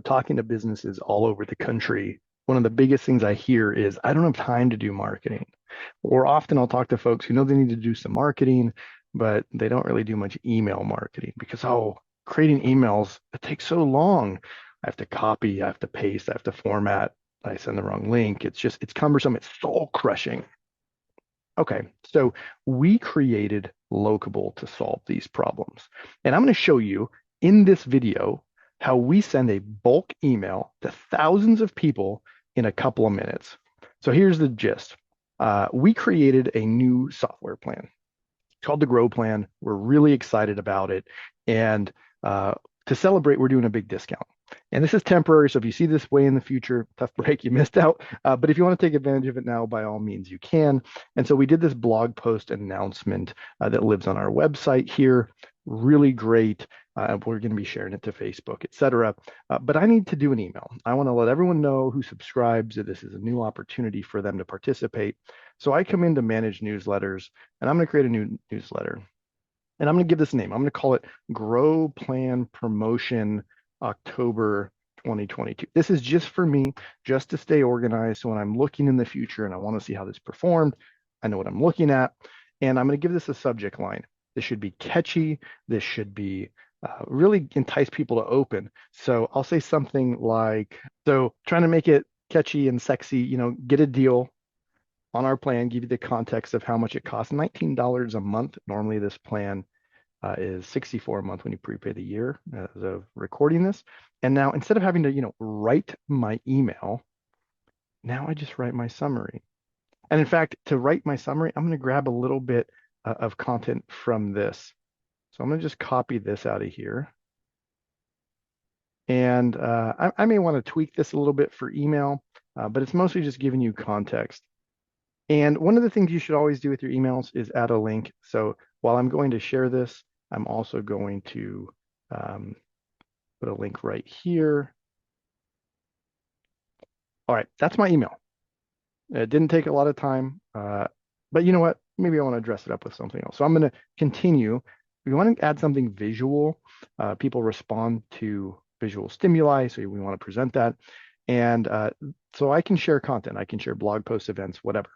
talking to businesses all over the country, one of the biggest things I hear is I don't have time to do marketing. Or often I'll talk to folks who know they need to do some marketing, but they don't really do much email marketing because, oh, creating emails, it takes so long. I have to copy, I have to paste, I have to format. I send the wrong link. It's cumbersome. It's soul crushing. Okay, so we created Locable to solve these problems. And I'm going to show you in this video how we send a bulk email to thousands of people in a couple of minutes. So here's the gist. We created a new software plan called the Grow Plan. We're really excited about it. And to celebrate, we're doing a big discount. And this is temporary. So if you see this way in the future, tough break, you missed out. But if you want to take advantage of it now, by all means, you can. And so we did this blog post announcement that lives on our website here. Really great. We're going to be sharing it to Facebook, etc. But I need to do an email. I want to let everyone know who subscribes that this is a new opportunity for them to participate. So I come in to manage newsletters, and I'm going to create a new newsletter. And I'm going to give this a name. I'm going to call it Grow Plan Promotion October 2022. This is just for me, just to stay organized. So when I'm looking in the future and I want to see how this performed, I know what I'm looking at. And I'm going to give this a subject line. This should be catchy. This should be really entice people to open. So I'll say something like, so trying to make it catchy and sexy, get a deal on our plan, give you the context of how much it costs. $19 a month. Normally this plan is $64 a month when you prepay the year as of recording this. And now instead of having to, write my email, now I just write my summary. And in fact, to write my summary, I'm going to grab a little bit of content from this. So I'm going to just copy this out of here. And I may want to tweak this a little bit for email, but it's mostly just giving you context. And one of the things you should always do with your emails is add a link. So while I'm going to share this, I'm also going to put a link right here. All right, that's my email. It didn't take a lot of time, but you know what? Maybe I want to dress it up with something else. So I'm going to continue. We want to add something visual. People respond to visual stimuli, so we want to present that. And so I can share content. I can share blog posts, events, whatever.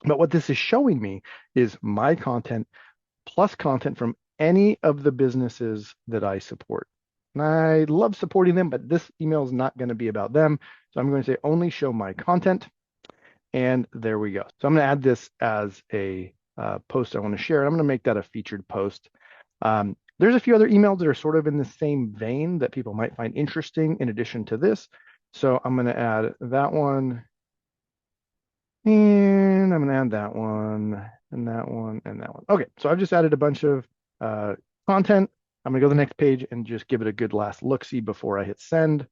But what this is showing me is my content plus content from any of the businesses that I support. And I love supporting them, but this email is not going to be about them. So I'm going to say only show my content. And there we go. So I'm going to add this as a post I want to share. I'm going to make that a featured post. There's a few other emails that are sort of in the same vein that people might find interesting in addition to this. So I'm going to add that one. And I'm going to add that one and that one and that one. Okay, so I've just added a bunch of content. I'm going to go to the next page and just give it a good last look-see before I hit send.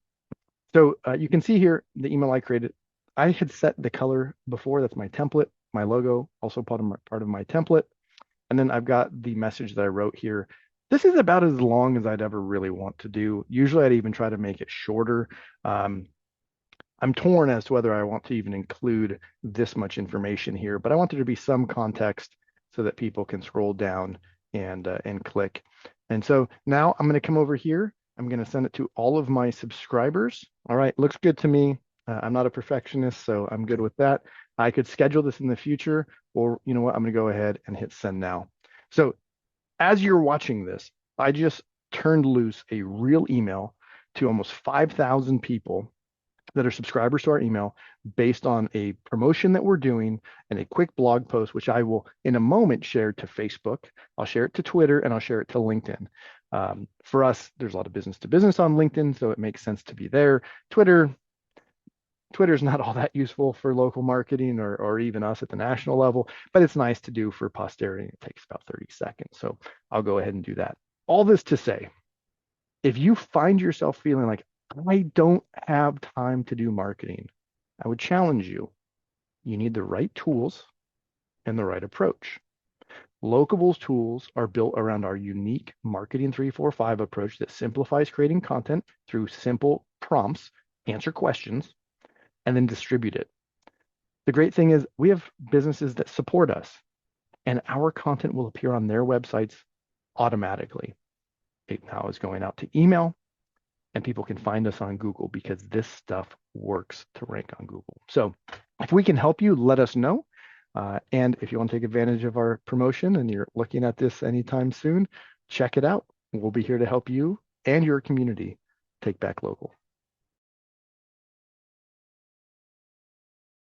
So you can see here the email I created. I had set the color before. That's my template, my logo, also part of my template. And then I've got the message that I wrote here. This is about as long as I'd ever really want to do. Usually I'd even try to make it shorter. I'm torn as to whether I want to even include this much information here, but I want there to be some context so that people can scroll down and click. And so now I'm going to come over here. I'm going to send it to all of my subscribers. All right, looks good to me. I'm not a perfectionist, so I'm good with that. I could schedule this in the future, or you know what, I'm going to go ahead and hit send now. So as you're watching this, I just turned loose a real email to almost 5,000 people that are subscribers to our email based on a promotion that we're doing and a quick blog post, which I will in a moment share to Facebook. I'll share it to Twitter and I'll share it to LinkedIn. For us, there's a lot of business to business on LinkedIn, so it makes sense to be there. Twitter's not all that useful for local marketing or even us at the national level, but it's nice to do for posterity. It takes about 30 seconds. So I'll go ahead and do that. All this to say, if you find yourself feeling like, I don't have time to do marketing, I would challenge you. You need the right tools and the right approach. Locable's tools are built around our unique Marketing 345 approach that simplifies creating content through simple prompts, answer questions, and then distribute it. The great thing is we have businesses that support us, and our content will appear on their websites automatically. It now is going out to email. and people can find us on Google because this stuff works to rank on Google. So if we can help you, let us know. And if you want to take advantage of our promotion and you're looking at this anytime soon, check it out. We'll be here to help you and your community take back local.